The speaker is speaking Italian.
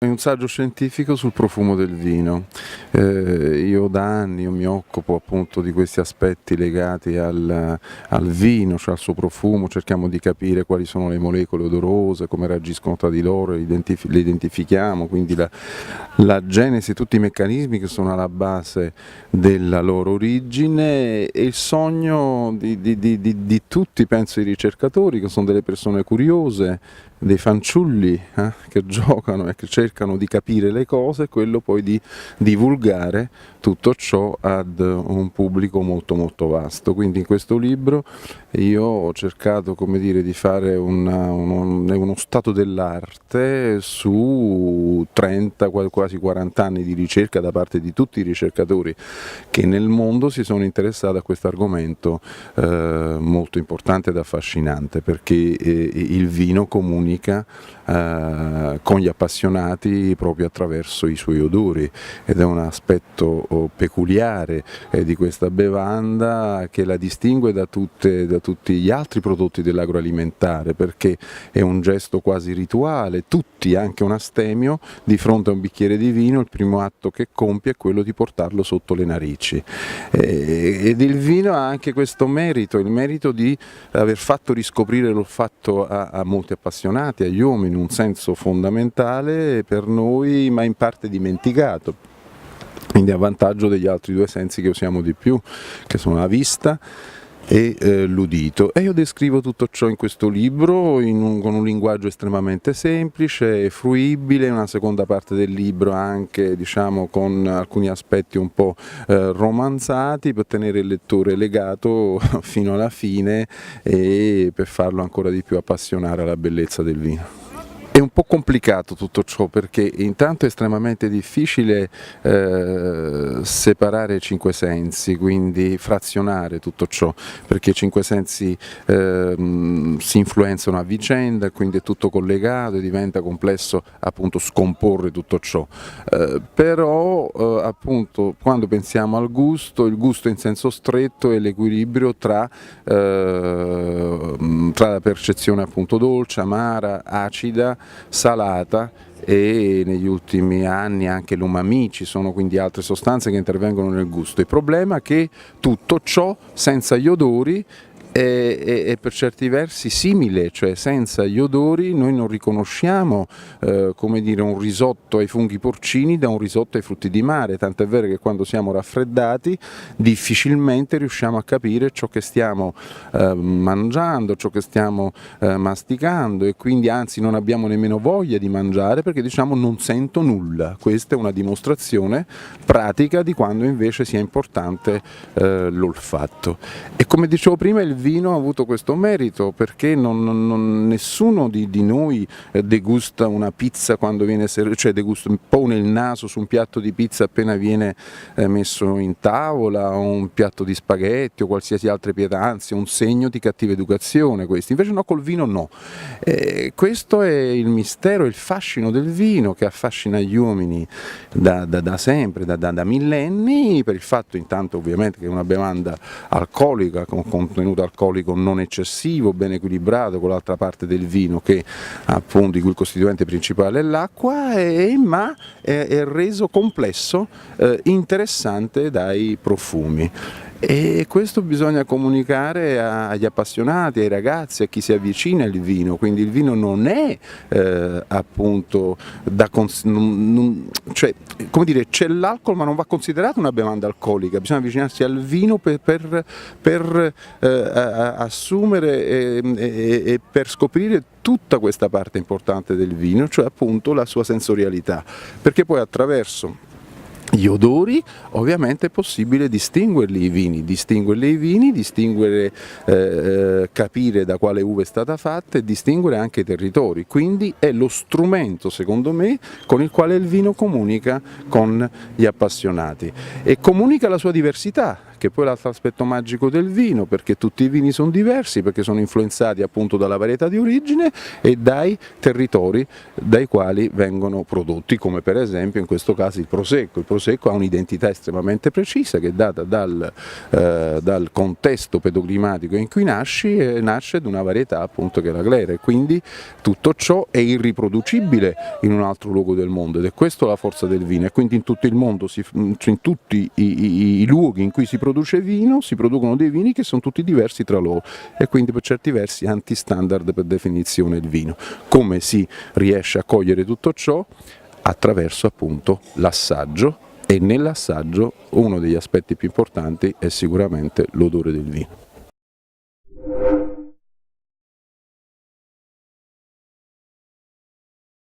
È un saggio scientifico sul profumo del vino. Io da anni mi occupo appunto di questi aspetti legati al vino, cioè al suo profumo, cerchiamo di capire quali sono le molecole odorose, come reagiscono tra di loro, le identifichiamo, quindi la genesi, tutti i meccanismi che sono alla base della loro origine e il sogno di tutti, penso, i ricercatori, che sono delle persone curiose, dei fanciulli che giocano e che cercano di capire le cose, e quello poi di divulgare tutto ciò ad un pubblico molto molto vasto. Quindi in questo libro io ho cercato, come dire, di fare uno stato dell'arte su 30, quasi 40 anni di ricerca da parte di tutti i ricercatori che nel mondo si sono interessati a questo argomento molto importante ed affascinante, perché il vino comunica con gli appassionati proprio attraverso i suoi odori, ed è un aspetto peculiare di questa bevanda che la distingue da tutti gli altri prodotti dell'agroalimentare, perché è un gesto quasi rituale. Tutti, anche un astemio, di fronte a un bicchiere di vino il primo atto che compie è quello di portarlo sotto le narici, ed il vino ha anche questo merito, il merito di aver fatto riscoprire l'olfatto a molti appassionati, agli uomini, un senso fondamentale per noi ma in parte dimenticato, quindi a vantaggio degli altri due sensi che usiamo di più, che sono la vista e l'udito. E io descrivo tutto ciò in questo libro con un linguaggio estremamente semplice e fruibile, una seconda parte del libro anche, diciamo, con alcuni aspetti un po' romanzati, per tenere il lettore legato fino alla fine e per farlo ancora di più appassionare alla bellezza del vino. È un po' complicato tutto ciò, perché intanto è estremamente difficile separare i cinque sensi, quindi frazionare tutto ciò, perché i cinque sensi si influenzano a vicenda, quindi è tutto collegato e diventa complesso appunto scomporre tutto ciò. Però appunto quando pensiamo al gusto, il gusto in senso stretto è l'equilibrio tra la percezione appunto dolce, amara, acida, salata, e negli ultimi anni anche l'umami, ci sono quindi altre sostanze che intervengono nel gusto. Il problema è che tutto ciò senza gli odori è per certi versi simile, cioè senza gli odori noi non riconosciamo come dire, un risotto ai funghi porcini da un risotto ai frutti di mare, tant'è vero che quando siamo raffreddati difficilmente riusciamo a capire ciò che stiamo mangiando, ciò che stiamo masticando, e quindi anzi non abbiamo nemmeno voglia di mangiare perché diciamo non sento nulla. Questa è una dimostrazione pratica di quando invece sia importante l'olfatto. E come dicevo prima, il vino ha avuto questo merito, perché nessuno di noi degusta una pizza quando viene servita, cioè degusta, pone il naso su un piatto di pizza appena viene messo in tavola, o un piatto di spaghetti o qualsiasi altra pietanza, un segno di cattiva educazione questo. Invece no, col vino no. Questo è il mistero, il fascino del vino, che affascina gli uomini da sempre, da millenni, per il fatto intanto ovviamente che è una bevanda alcolica con contenuto alcolico non eccessivo, ben equilibrato con l'altra parte del vino, che appunto di cui il costituente principale è l'acqua, ma è reso complesso, interessante dai profumi. E questo bisogna comunicare agli appassionati, ai ragazzi, a chi si avvicina al vino. Quindi il vino non è appunto cioè, come dire, c'è l'alcol ma non va considerato una bevanda alcolica, bisogna avvicinarsi al vino per assumere e per scoprire tutta questa parte importante del vino, cioè appunto la sua sensorialità, perché poi attraverso gli odori ovviamente è possibile distinguere i vini, capire da quale uva è stata fatta e distinguere anche i territori. Quindi è lo strumento, secondo me, con il quale il vino comunica con gli appassionati e comunica la sua diversità, che poi è l'altro aspetto magico del vino, perché tutti i vini sono diversi, perché sono influenzati appunto dalla varietà di origine e dai territori dai quali vengono prodotti, come per esempio in questo caso il Prosecco. Il Prosecco ha un'identità estremamente precisa che è data dal contesto pedoclimatico in cui nasce da una varietà appunto che è la glera, e quindi tutto ciò è irriproducibile in un altro luogo del mondo, ed è questa la forza del vino. E quindi in tutto il mondo, in tutti i luoghi in cui si produce vino, si producono dei vini che sono tutti diversi tra loro, e quindi per certi versi anti-standard per definizione il vino. Come si riesce a cogliere tutto ciò? Attraverso appunto l'assaggio, e nell'assaggio uno degli aspetti più importanti è sicuramente l'odore del vino.